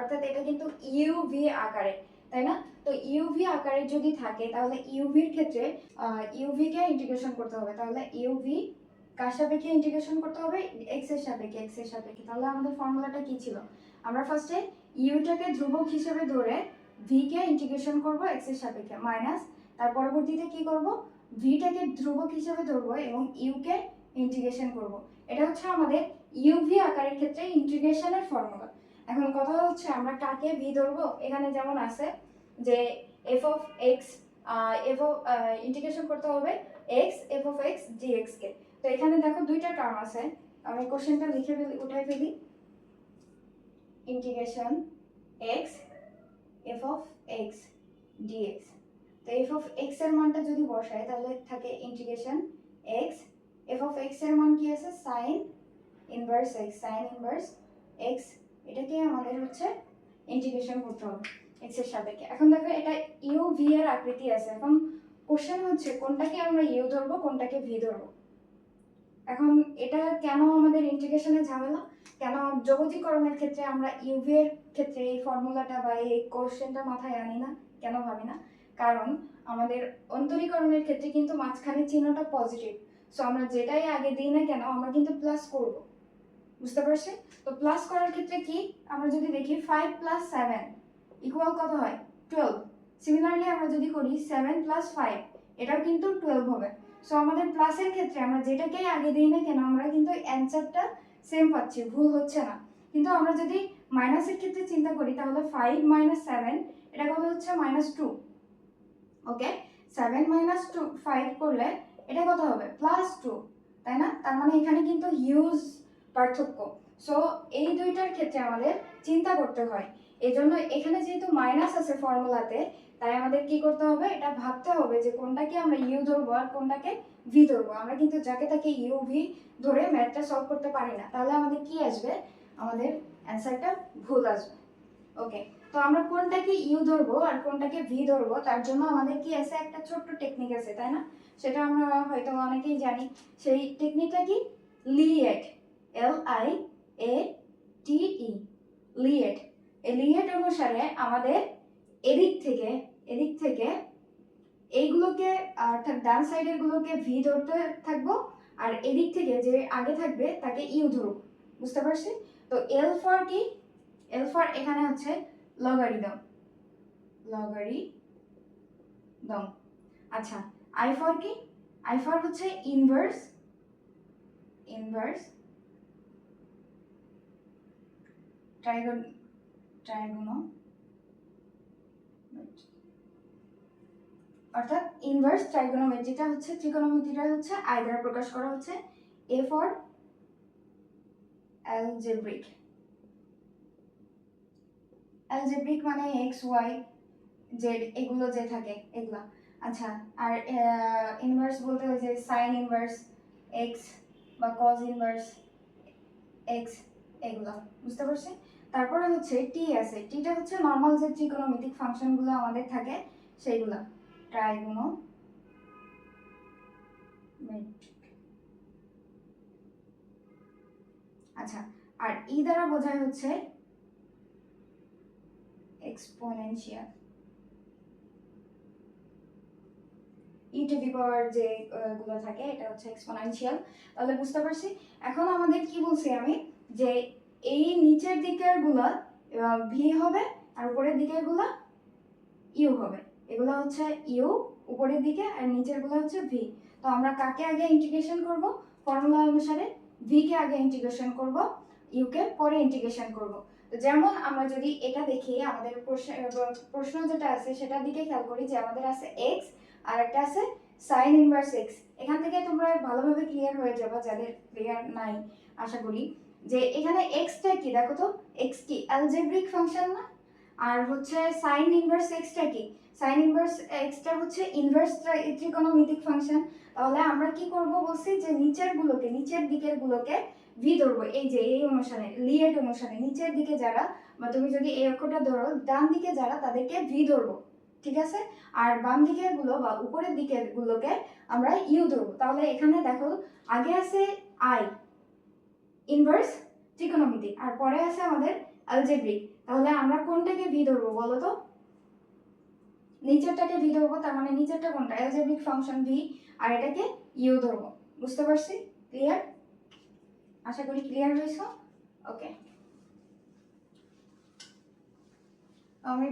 অর্থাৎ এটা কিন্তু ইউভি আকারে, তাই না? তো ইউভি আকারে যদি থাকে তাহলে ইউভির ক্ষেত্রে ইউভি কে ইন্টিগ্রেশন করতে হবে। তাহলে ইউভি কার সাপেক্ষে ইন্টিগ্রেশন করতে হবে? এক্স এর সাপেক্ষে, এক্স এর সাপেক্ষে। তাহলে আমাদের ফর্মুলাটা কি ছিল? আমরা ফার্স্টে ইউটাকে ধ্রুবক হিসেবে ধরে ভি কে ইন্টিগ্রেশন করব এক্স এর সাপেক্ষে, মাইনাস তার পরবর্তীতে কি করব, ভিটাকে ধ্রুবক হিসেবে ধরবো এবং ইউ কে ইন্টিগ্রেশন করব। এটা হচ্ছে আমাদের ইউভি আকারের ক্ষেত্রে ইন্টিগ্রেশনের ফর্মুলা। এখন কথা হচ্ছে আমরা কাকে ভি ধরবো? এখানে যেমন আছে যে এফ অফ এক্স, ইন্টিগ্রেশন করতে হবে x f of x dx কে। তো এখানে দেখো দুইটা টার্ম আছে, আমি কোশ্চেনটা লিখে ফেলি, উঠাই ফেলি। Integration x f of x dx. তো এফ অফ এক্স এর মানটা যদি বসাই তাহলে থাকে integration x f of x এর মান কি আছে? Sine inverse x, sine inverse x. এটাকে আমাদের হচ্ছে ইন্টিগ্রেশন করতে হবে এক্স এর সাপেক্ষে। এখন দেখো এটা ইউ ভি এর আকৃতি আছে। এখন কোশ্চেন হচ্ছে কোনটাকে আমরা ইউ ধরবো, কোনটাকে ভি ধরবো। এখন এটা কেন আমাদের ইন্টিগ্রেশনে ঝামেলা, কেন যোগজীকরণের ক্ষেত্রে আমরা ইউভি এর ক্ষেত্রে এই ফর্মুলাটা বা এই কোশ্চেনটা মাথায় আনি না, কেন ভাবি না? কারণ আমাদের অন্তরীকরণের ক্ষেত্রে কিন্তু মাঝখানে চিহ্নটা পজিটিভ। সো আমরা যেটাই আগে দিই না কেন আমরা কিন্তু প্লাস করব, বুঝতে পারছি? তো প্লাস করার ক্ষেত্রে কি, আমরা যদি দেখি 5 প্লাস 7 ইকুয়াল কত হয়? 12। সিমিলারলি আমরা যদি করি 7 প্লাস 5 এটাও কিন্তু 12 হবে। সো আমাদের প্লাসের ক্ষেত্রে আমরা যেটাকেই আগে দিই না কেন আমরা কিন্তু অ্যানসারটা সেম পাচ্ছি, ভুল হচ্ছে না। কিন্তু আমরা যদি মাইনাসের ক্ষেত্রে চিন্তা করি তাহলে 5 মাইনাস 7 এটা কত হচ্ছে? -2। ওকে, 7 মাইনাস 5 করলে এটা কত হবে? +2, তাই না? তার মানে এখানে কিন্তু হিউজ পার্থক্য। সো এই দুইটার ক্ষেত্রে আমাদের চিন্তা করতে হয়। এজন্য এখানে যেহেতু মাইনাস আছে ফর্মুলাতে, তাই আমাদের কি করতে হবে? এটা ভাবতে হবে যে কোনটাকে আমরা ইউ ধরবো আর কোনটাকে ভি ধরবো। আমরা কিন্তু যাকে তাকে ইউ ভি ধরে ম্যাথটা সলভ করতে পারি না, তাহলে আমাদের কি আসবে? আমাদের অ্যান্সারটা ভুল আসবে। ওকে, তো আমরা কোনটাকে ইউ ধরবো আর কোনটাকে ভি ধরবো তার জন্য আমাদের কি আছে? একটা ছোট্ট টেকনিক আছে, তাই না? সেটা আমরা হয়তো অনেকেই জানি। সেই টেকনিকটা কি? লিয়েট, LIATE, লিয়েট। এই লিয়েট অনুসারে আমাদের এদিক থেকে এইগুলোকে অর্থাৎ ডান সাইডের গুলোকে ভি ধরতে থাকবো আর এদিক থেকে যে আগে থাকবে তাকে ইউ ধরবো, বুঝতে পারছি? তো এল ফর কি? এল ফর এখানে হচ্ছে লগারিদম, আচ্ছা। আই ফর কি? আই ফর হচ্ছে ইনভার্স ট্রাইগোনো, অর্থাৎ ইনভার্স ট্রাইগোনোমেট্রিটা হচ্ছে ত্রিকোণমিতিটা হচ্ছে আই দ্বারা প্রকাশ করা হচ্ছে। এ ফর অ্যালজেব্রিক মানে এক্স ওয়াই জেড এগুলো যে থাকে এগুলা। আচ্ছা, আর ইনভার্স বলতে হয় যে সাইন ইনভার্স এক্স বা কজ ইনভার্স এক্স, এগুলা, বুঝতে পারছি? তারপরে হচ্ছে টি আছে। টিটা হচ্ছে নরমাল যে ত্রিকোণমিতিক ফাংশনগুলো আমাদের থাকে সেইগুলা, ট্রাইগোনোমেট্রিক। আচ্ছা, আর ই দ্বারা বোঝায় হচ্ছে এক্সপোনেনশিয়াল, ই টু দি পাওয়ার যে গুলো থাকে এটা হচ্ছে এক্সপোনেনশিয়াল। তাহলে বুঝতে পারছি। এখন আমাদের কি বলছি আমি, যে এই নিচের দিকের গুলা ভি হবে আর উপরের দিকের গুলা ইউ হবে। এগুলো হচ্ছে ইউ উপরের দিকে আর নিচের গুলো হচ্ছে ভি। তো আমরা কাকে আগে ইন্টিগ্রেশন করব? ফর্মুলা অনুসারে ভি কে আগে ইন্টিগ্রেশন করব, ইউ কে পরে ইন্টিগ্রেশন করব। তো যেমন আমরা যদি এটা দেখি আমাদের প্রশ্ন যেটা আছে সেটার দিকে খেয়াল করি যে আমাদের আছে এক্স আর একটা আছে সাইন ইনভার্স এক্স। এখান থেকে তোমরা ভালোভাবে ক্লিয়ার হয়ে যাবে, যাদের ক্লিয়ার নাই আশা করি, যে এখানে এক্সটা কি দেখো তো। এক্স কি? অ্যালজেব্রিক ফাংশন না? আর হচ্ছে সাইন ইনভার্স এক্সটা কি? সাইন ইনভার্স এক্সটা হচ্ছে ইনভার্স ত্রিকোণমিতিক ফাংশন। তাহলে আমরা কি করব বলছি, যে নিচের দিকের গুলোকে ভি ধরবো। এই যে এই অনুসারে লিয়েট অনুসারে নিচের দিকে যারা, বা তুমি যদি এই অক্ষরটা ধরো ডান দিকে যারা তাদেরকে ভি ধরবো, ঠিক আছে? আর বাম দিকের গুলো বা উপরের দিকের গুলোকে আমরা ইউ ধরবো। তাহলে এখানে দেখো আগে আছে আই ইনভার্স ত্রিকোণমিতিক আর পরে আছে আমাদের অ্যালজেব্রিক। তাহলে আমরা কোনটাকে ভি ধরবো বলো তো? নিচেরটাকে ভি ধরবো, তার মানে নিচেরটা কোনটা? অ্যালজেব্রিক ফাংশন ভি, আর এটাকে ইউ ধরবো। বুঝতে পারছি? ক্লিয়ার? আশা করি ক্লিয়ার হয়েছে। ওকে, আমরা